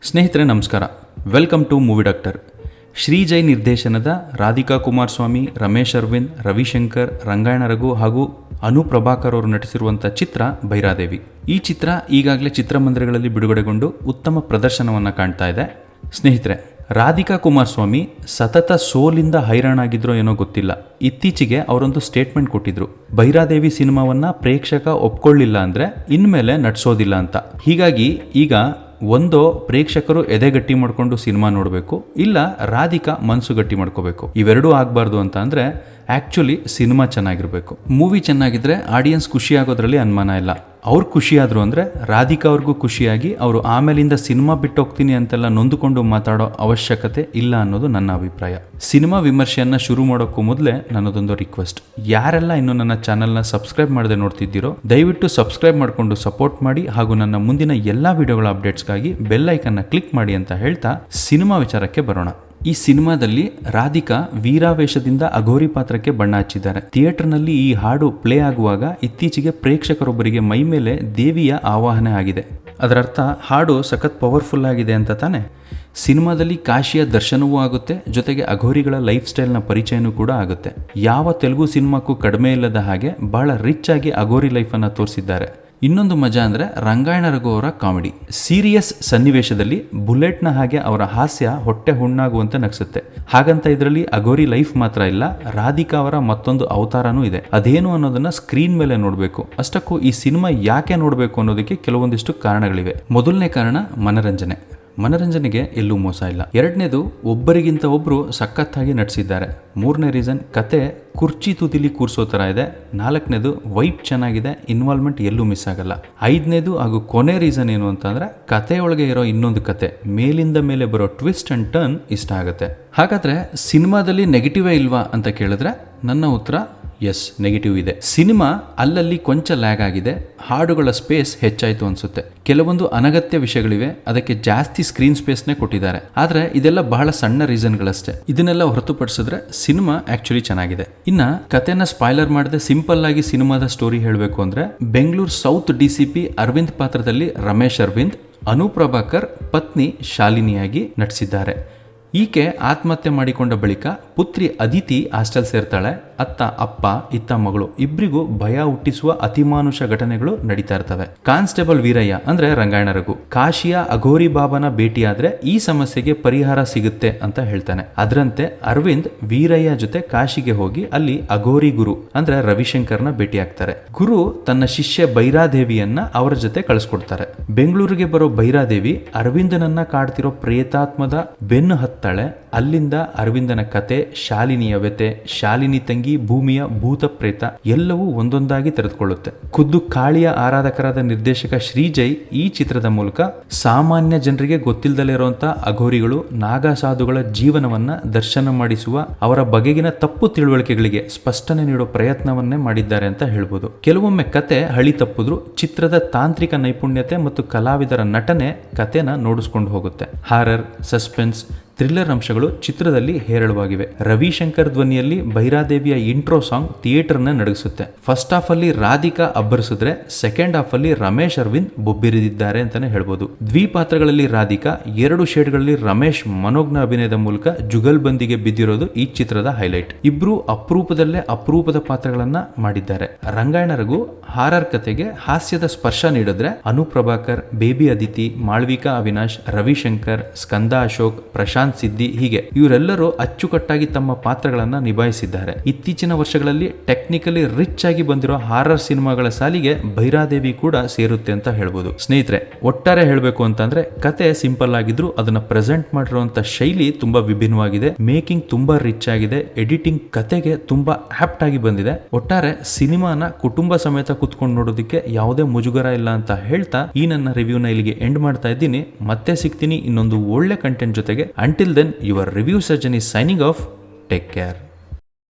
ಸ್ನೇಹಿತರೆ ನಮಸ್ಕಾರ, welcome to movie doctor. Shreejay ನಿರ್ದೇಶನದ ರಾಧಿಕಾ ಕುಮಾರಸ್ವಾಮಿ, ರಮೇಶ್ ಅರವಿಂದ್, ರವಿಶಂಕರ್, ರಂಗಾಯಣ ರಘು ಹಾಗೂ ಅನು ಪ್ರಭಾಕರ್ ಅವರು ನಟಿಸಿರುವಂಥ ಚಿತ್ರ ಭೈರಾದೇವಿ. ಈ ಚಿತ್ರ ಈಗಾಗಲೇ ಚಿತ್ರಮಂದಿರಗಳಲ್ಲಿ ಬಿಡುಗಡೆಗೊಂಡು ಉತ್ತಮ ಪ್ರದರ್ಶನವನ್ನು ಕಾಣ್ತಾ ಇದೆ. ಸ್ನೇಹಿತರೆ, ರಾಧಿಕಾ ಕುಮಾರಸ್ವಾಮಿ ಸತತ ಸೋಲಿಂದ ಹೈರಾಣಾಗಿದ್ರೋ ಏನೋ ಗೊತ್ತಿಲ್ಲ. ಇತ್ತೀಚೆಗೆ ಅವರೊಂದು ಸ್ಟೇಟ್ಮೆಂಟ್ ಕೊಟ್ಟಿದ್ರು, ಭೈರಾದೇವಿ ಸಿನಿಮಾವನ್ನ ಪ್ರೇಕ್ಷಕ ಒಪ್ಕೊಳ್ಳಿಲ್ಲ ಅಂದ್ರೆ ಇನ್ಮೇಲೆ ನಟಿಸೋದಿಲ್ಲ ಅಂತ. ಹೀಗಾಗಿ ಈಗ ಒಂದೋ ಪ್ರೇಕ್ಷಕರು ಎದೆ ಗಟ್ಟಿ ಮಾಡ್ಕೊಂಡು ಸಿನಿಮಾ ನೋಡಬೇಕು, ಇಲ್ಲ ರಾಧಿಕಾ ಮನಸ್ಸು ಗಟ್ಟಿ ಮಾಡ್ಕೋಬೇಕು. ಇವೆರಡೂ ಆಗಬಾರ್ದು ಅಂತ ಅಂದರೆ ಆ್ಯಕ್ಚುಲಿ ಸಿನಿಮಾ ಚೆನ್ನಾಗಿರಬೇಕು. ಮೂವಿ ಚೆನ್ನಾಗಿದ್ರೆ ಆಡಿಯನ್ಸ್ ಖುಷಿ ಆಗೋದ್ರಲ್ಲಿ ಅನುಮಾನ ಇಲ್ಲ. ಅವ್ರು ಖುಷಿಯಾದರು ಅಂದರೆ ರಾಧಿಕಾ ಅವ್ರಿಗೂ ಖುಷಿಯಾಗಿ ಅವರು ಆಮೇಲಿಂದ ಸಿನಿಮಾ ಬಿಟ್ಟು ಹೋಗ್ತೀನಿ ಅಂತೆಲ್ಲ ನೊಂದುಕೊಂಡು ಮಾತಾಡೋ ಅವಶ್ಯಕತೆ ಇಲ್ಲ ಅನ್ನೋದು ನನ್ನ ಅಭಿಪ್ರಾಯ. ಸಿನಿಮಾ ವಿಮರ್ಶೆಯನ್ನು ಶುರು ಮಾಡೋಕ್ಕೂ ಮೊದಲೇ ನನ್ನದೊಂದು ರಿಕ್ವೆಸ್ಟ್, ಯಾರೆಲ್ಲ ಇನ್ನೂ ನನ್ನ ಚಾನಲ್ನ ಸಬ್ಸ್ಕ್ರೈಬ್ ಮಾಡದೆ ನೋಡ್ತಿದ್ದೀರೋ ದಯವಿಟ್ಟು ಸಬ್ಸ್ಕ್ರೈಬ್ ಮಾಡಿಕೊಂಡು ಸಪೋರ್ಟ್ ಮಾಡಿ ಹಾಗೂ ನನ್ನ ಮುಂದಿನ ಎಲ್ಲ ವಿಡಿಯೋಗಳ ಅಪ್ಡೇಟ್ಸ್ಗಾಗಿ ಬೆಲ್ ಐಕನ್ನ ಕ್ಲಿಕ್ ಮಾಡಿ ಅಂತ ಹೇಳ್ತಾ ಸಿನಿಮಾ ವಿಚಾರಕ್ಕೆ ಬರೋಣ. ಈ ಸಿನಿಮಾದಲ್ಲಿ ರಾಧಿಕಾ ವೀರಾವೇಶದಿಂದ ಅಘೋರಿ ಪಾತ್ರಕ್ಕೆ ಬಣ್ಣ ಹಚ್ಚಿದ್ದಾರೆ. ಥಿಯೇಟರ್ನಲ್ಲಿ ಈ ಹಾಡು ಪ್ಲೇ ಆಗುವಾಗ ಇತ್ತೀಚೆಗೆ ಪ್ರೇಕ್ಷಕರೊಬ್ಬರಿಗೆ ಮೈ ಮೇಲೆ ದೇವಿಯ ಆವಾಹನೆ ಆಗಿದೆ. ಅದರರ್ಥ ಹಾಡು ಸಖತ್ ಪವರ್ಫುಲ್ ಆಗಿದೆ ಅಂತ ತಾನೆ. ಸಿನಿಮಾದಲ್ಲಿ ಕಾಶಿಯ ದರ್ಶನವೂ ಆಗುತ್ತೆ, ಜೊತೆಗೆ ಅಘೋರಿಗಳ ಲೈಫ್ ಸ್ಟೈಲ್ನ ಪರಿಚಯನೂ ಕೂಡ ಆಗುತ್ತೆ. ಯಾವ ತೆಲುಗು ಸಿನಿಮಾಕ್ಕೂ ಕಡಿಮೆ ಇಲ್ಲದ ಹಾಗೆ ಬಹಳ ರಿಚ್ ಆಗಿ ಅಘೋರಿ ಲೈಫನ್ನು ತೋರಿಸಿದ್ದಾರೆ. ಇನ್ನೊಂದು ಮಜಾ ಅಂದರೆ ರಂಗಾಯಣ ರಘು ಅವರ ಕಾಮಿಡಿ. ಸೀರಿಯಸ್ ಸನ್ನಿವೇಶದಲ್ಲಿ ಬುಲೆಟ್ನ ಹಾಗೆ ಅವರ ಹಾಸ್ಯ ಹೊಟ್ಟೆ ಹುಣ್ಣಾಗುವಂತೆ ನಗಿಸುತ್ತೆ. ಹಾಗಂತ ಇದರಲ್ಲಿ ಅಘೋರಿ ಲೈಫ್ ಮಾತ್ರ ಇಲ್ಲ, ರಾಧಿಕಾ ಅವರ ಮತ್ತೊಂದು ಅವತಾರನೂ ಇದೆ. ಅದೇನು ಅನ್ನೋದನ್ನ ಸ್ಕ್ರೀನ್ ಮೇಲೆ ನೋಡಬೇಕು. ಅಷ್ಟಕ್ಕೂ ಈ ಸಿನಿಮಾ ಯಾಕೆ ನೋಡಬೇಕು ಅನ್ನೋದಕ್ಕೆ ಕೆಲವೊಂದಿಷ್ಟು ಕಾರಣಗಳಿವೆ. ಮೊದಲನೇ ಕಾರಣ ಮನರಂಜನೆಗೆ ಎಲ್ಲೂ ಮೋಸ ಇಲ್ಲ. ಎರಡನೇದು, ಒಬ್ಬರಿಗಿಂತ ಒಬ್ಬರು ಸಖತ್ತಾಗಿ ನಟಿಸಿದ್ದಾರೆ. ಮೂರನೇ ರೀಸನ್, ಕತೆ ಕುರ್ಚಿ ತುದಿಲಿ ಕೂರಿಸೋ ಥರ ಇದೆ. ನಾಲ್ಕನೇದು, ವೈಪ್ ಚೆನ್ನಾಗಿದೆ, ಇನ್ವಾಲ್ವ್ಮೆಂಟ್ ಎಲ್ಲೂ ಮಿಸ್ ಆಗಲ್ಲ. ಐದನೇದು ಹಾಗೂ ಕೊನೆ ರೀಸನ್ ಏನು ಅಂತಂದ್ರೆ ಕಥೆಯೊಳಗೆ ಇರೋ ಇನ್ನೊಂದು ಕತೆ, ಮೇಲಿಂದ ಮೇಲೆ ಬರೋ ಟ್ವಿಸ್ಟ್ ಅಂಡ್ ಟರ್ನ್ ಇಷ್ಟ ಆಗುತ್ತೆ. ಹಾಗಾದ್ರೆ ಸಿನಿಮಾದಲ್ಲಿ ನೆಗೆಟಿವೇ ಇಲ್ವಾ ಅಂತ ಕೇಳಿದ್ರೆ ನನ್ನ ಉತ್ತರ ಎಸ್, ನೆಗೆಟಿವ್ ಇದೆ. ಸಿನಿಮಾ ಅಲ್ಲಲ್ಲಿ ಕೊಂಚ ಲ್ಯಾಗ್ ಆಗಿದೆ, ಹಾಡುಗಳ ಸ್ಪೇಸ್ ಹೆಚ್ಚಾಯಿತು ಅನ್ಸುತ್ತೆ. ಕೆಲವೊಂದು ಅನಗತ್ಯ ವಿಷಯಗಳಿವೆ, ಅದಕ್ಕೆ ಜಾಸ್ತಿ ಸ್ಕ್ರೀನ್ ಸ್ಪೇಸ್ನೇ ಕೊಟ್ಟಿದ್ದಾರೆ. ಆದರೆ ಇದೆಲ್ಲ ಬಹಳ ಸಣ್ಣ ರೀಸನ್ಗಳಷ್ಟೇ. ಇದನ್ನೆಲ್ಲ ಹೊರತುಪಡಿಸಿದ್ರೆ ಸಿನಿಮಾ ಆಕ್ಚುಲಿ ಚೆನ್ನಾಗಿದೆ. ಇನ್ನ ಕತೆನ ಸ್ಪಾಯ್ಲರ್ ಮಾಡದೆ ಸಿಂಪಲ್ ಆಗಿ ಸಿನಿಮಾದ ಸ್ಟೋರಿ ಹೇಳಬೇಕು ಅಂದ್ರೆ, ಬೆಂಗಳೂರು ಸೌತ್ DCP ಅರವಿಂದ್ ಪಾತ್ರದಲ್ಲಿ ರಮೇಶ್ ಅರವಿಂದ್, ಅನು ಪ್ರಭಾಕರ್ ಪತ್ನಿ ಶಾಲಿನಿಯಾಗಿ ನಟಿಸಿದ್ದಾರೆ. ಈಕೆ ಆತ್ಮಹತ್ಯೆ ಮಾಡಿಕೊಂಡ ಬಳಿಕ ಪುತ್ರಿ ಅದಿತಿ ಹಾಸ್ಟೆಲ್ ಸೇರ್ತಾಳೆ. ಅತ್ತ ಅಪ್ಪ, ಇತ್ತ ಮಗಳು ಇಬ್ಬರಿಗೂ ಭಯ ಹುಟ್ಟಿಸುವ ಅತಿಮಾನುಷ ಘಟನೆಗಳು ನಡೀತಾ ಇರ್ತವೆ. ಕಾನ್ಸ್ಟೇಬಲ್ ವೀರಯ್ಯ ಅಂದ್ರೆ ರಂಗಾಯಣ ರಘು ಕಾಶಿಯ ಅಘೋರಿ ಬಾಬಾನ ಭೇಟಿಯಾದ್ರೆ ಈ ಸಮಸ್ಯೆಗೆ ಪರಿಹಾರ ಸಿಗುತ್ತೆ ಅಂತ ಹೇಳ್ತಾನೆ. ಅದರಂತೆ ಅರವಿಂದ್ ವೀರಯ್ಯ ಜೊತೆ ಕಾಶಿಗೆ ಹೋಗಿ ಅಲ್ಲಿ ಅಘೋರಿ ಗುರು ಅಂದ್ರೆ ರವಿಶಂಕರ್ನ ಭೇಟಿ ಆಗ್ತಾರೆ. ಗುರು ತನ್ನ ಶಿಷ್ಯ ಭೈರಾದೇವಿಯನ್ನ ಅವರ ಜೊತೆ ಕಳಿಸ್ಕೊಡ್ತಾರೆ. ಬೆಂಗಳೂರಿಗೆ ಬರೋ ಭೈರಾದೇವಿ ಅರವಿಂದನನ್ನ ಕಾಡ್ತಿರೋ ಪ್ರೇತಾತ್ಮದ ಬೆನ್ನು ಹತ್ತಾಳೆ. ಅಲ್ಲಿಂದ ಅರವಿಂದನ ಕತೆ, ಶಾಲಿನಿಯ ವ್ಯತೆ, ಶಾಲಿನಿ ತಂಗಿ ಭೂಮಿಯ ಭೂತ ಪ್ರೇತ ಎಲ್ಲವೂ ಒಂದೊಂದಾಗಿ ತೆರೆದುಕೊಳ್ಳುತ್ತೆ. ಖುದ್ದು ಕಾಳಿಯ ಆರಾಧಕರಾದ ನಿರ್ದೇಶಕ ಶ್ರೀಜಯ್ ಈ ಚಿತ್ರದ ಮೂಲಕ ಸಾಮಾನ್ಯ ಜನರಿಗೆ ಗೊತ್ತಿಲ್ಲದಲೇ ಇರುವಂತಹ ಅಘೋರಿಗಳು, ನಾಗಸಾಧುಗಳ ಜೀವನವನ್ನ ದರ್ಶನ ಮಾಡಿಸುವ ಅವರ ಬಗೆಗಿನ ತಪ್ಪು ತಿಳುವಳಿಕೆಗಳಿಗೆ ಸ್ಪಷ್ಟನೆ ನೀಡೋ ಪ್ರಯತ್ನವನ್ನೇ ಮಾಡಿದ್ದಾರೆ ಅಂತ ಹೇಳ್ಬೋದು. ಕೆಲವೊಮ್ಮೆ ಕತೆ ಹಳಿ ತಪ್ಪಿದ್ರು ಚಿತ್ರದ ತಾಂತ್ರಿಕ ನೈಪುಣ್ಯತೆ ಮತ್ತು ಕಲಾವಿದರ ನಟನೆ ಕತೆನ ನೋಡಿಸ್ಕೊಂಡು ಹೋಗುತ್ತೆ. ಹಾರರ್, ಸಸ್ಪೆನ್ಸ್, ಥ್ರಿಲ್ಲರ್ ಅಂಶಗಳು ಚಿತ್ರದಲ್ಲಿ ಹೇರಳವಾಗಿವೆ. ರವಿಶಂಕರ್ ಧ್ವನಿಯಲ್ಲಿ ಭೈರಾದೇವಿಯ ಇಂಟ್ರೋ ಸಾಂಗ್ ಥಿಯೇಟರ್ನ ನಡಗಿಸುತ್ತೆ. ಫಸ್ಟ್ ಹಾಫ್ ಅಲ್ಲಿ ರಾಧಿಕಾ ಅಬ್ಬರಿಸಿದ್ರೆ ಸೆಕೆಂಡ್ ಹಾಫ್ ಅಲ್ಲಿ ರಮೇಶ್ ಅರವಿಂದ್ ಬೊಬ್ಬಿರಿದಿದ್ದಾರೆ ಅಂತಾನೆ ಹೇಳ್ಬೋದು. ದ್ವಿಪಾತ್ರಗಳಲ್ಲಿ ರಾಧಿಕಾ, 2 ಶೇಡ್ಗಳಲ್ಲಿ ರಮೇಶ್ ಮನೋಜ್ಞ ಅಭಿನಯದ ಮೂಲಕ ಜುಗಲ್ಬಂದಿಗೆ ಬಿದ್ದಿರೋದು ಈ ಚಿತ್ರದ ಹೈಲೈಟ್. ಇಬ್ರು ಅಪರೂಪದ ಪಾತ್ರಗಳನ್ನ ಮಾಡಿದ್ದಾರೆ. ರಂಗಾಯಣ ರಘು ಹಾರರ್ ಕತೆಗೆ ಹಾಸ್ಯದ ಸ್ಪರ್ಶ ನೀಡಿದ್ರೆ, ಅನು ಪ್ರಭಾಕರ್, ಬೇಬಿ ಅದಿತಿ, ಮಾಳ್ವಿಕಾ ಅವಿನಾಶ್, ರವಿಶಂಕರ್, ಸ್ಕಂದ ಅಶೋಕ್, ಪ್ರಶಾಂತ್ ಸಿದ್ದಿ ಹೀಗೆ ಇವರೆಲ್ಲರೂ ಅಚ್ಚುಕಟ್ಟಾಗಿ ತಮ್ಮ ಪಾತ್ರಗಳನ್ನ ನಿಭಾಯಿಸಿದ್ದಾರೆ. ಇತ್ತೀಚಿನ ವರ್ಷಗಳಲ್ಲಿ ಟೆಕ್ನಿಕಲಿ ರಿಚ್ ಆಗಿ ಬಂದಿರೋ ಹಾರರ್ ಸಿನಿಮಾಗಳ ಸಾಲಿಗೆ ಭೈರಾದೇವಿ ಕೂಡ ಸೇರುತ್ತೆ ಅಂತ ಹೇಳ್ಬೋದು. ಸ್ನೇಹಿತರೆ, ಒಟ್ಟಾರೆ ಹೇಳಬೇಕು ಅಂತಂದ್ರೆ ಕತೆ ಸಿಂಪಲ್ ಆಗಿದ್ರು ಅದನ್ನ ಪ್ರೆಸೆಂಟ್ ಮಾಡಿರುವಂತ ಶೈಲಿ ತುಂಬಾ ವಿಭಿನ್ನವಾಗಿದೆ. ಮೇಕಿಂಗ್ ತುಂಬಾ ರಿಚ್ ಆಗಿದೆ. ಎಡಿಟಿಂಗ್ ಕತೆಗೆ ತುಂಬಾ ಆಪ್ಟ್ ಆಗಿ ಬಂದಿದೆ. ಒಟ್ಟಾರೆ ಸಿನಿಮಾನ ಕುಟುಂಬ ಸಮೇತ ಕುತ್ಕೊಂಡು ನೋಡೋದಕ್ಕೆ ಯಾವುದೇ ಮುಜುಗರ ಇಲ್ಲ ಅಂತ ಹೇಳ್ತಾ ಈ ನನ್ನ ರಿವ್ಯೂನ ಇಲ್ಲಿಗೆ ಎಂಡ್ ಮಾಡ್ತಾ ಇದ್ದೀನಿ. ಮತ್ತೆ ಸಿಗ್ತೀನಿ ಇನ್ನೊಂದು ಒಳ್ಳೆ ಕಂಟೆಂಟ್ ಜೊತೆಗೆ. Until then, your review surgeon is signing off. Take care.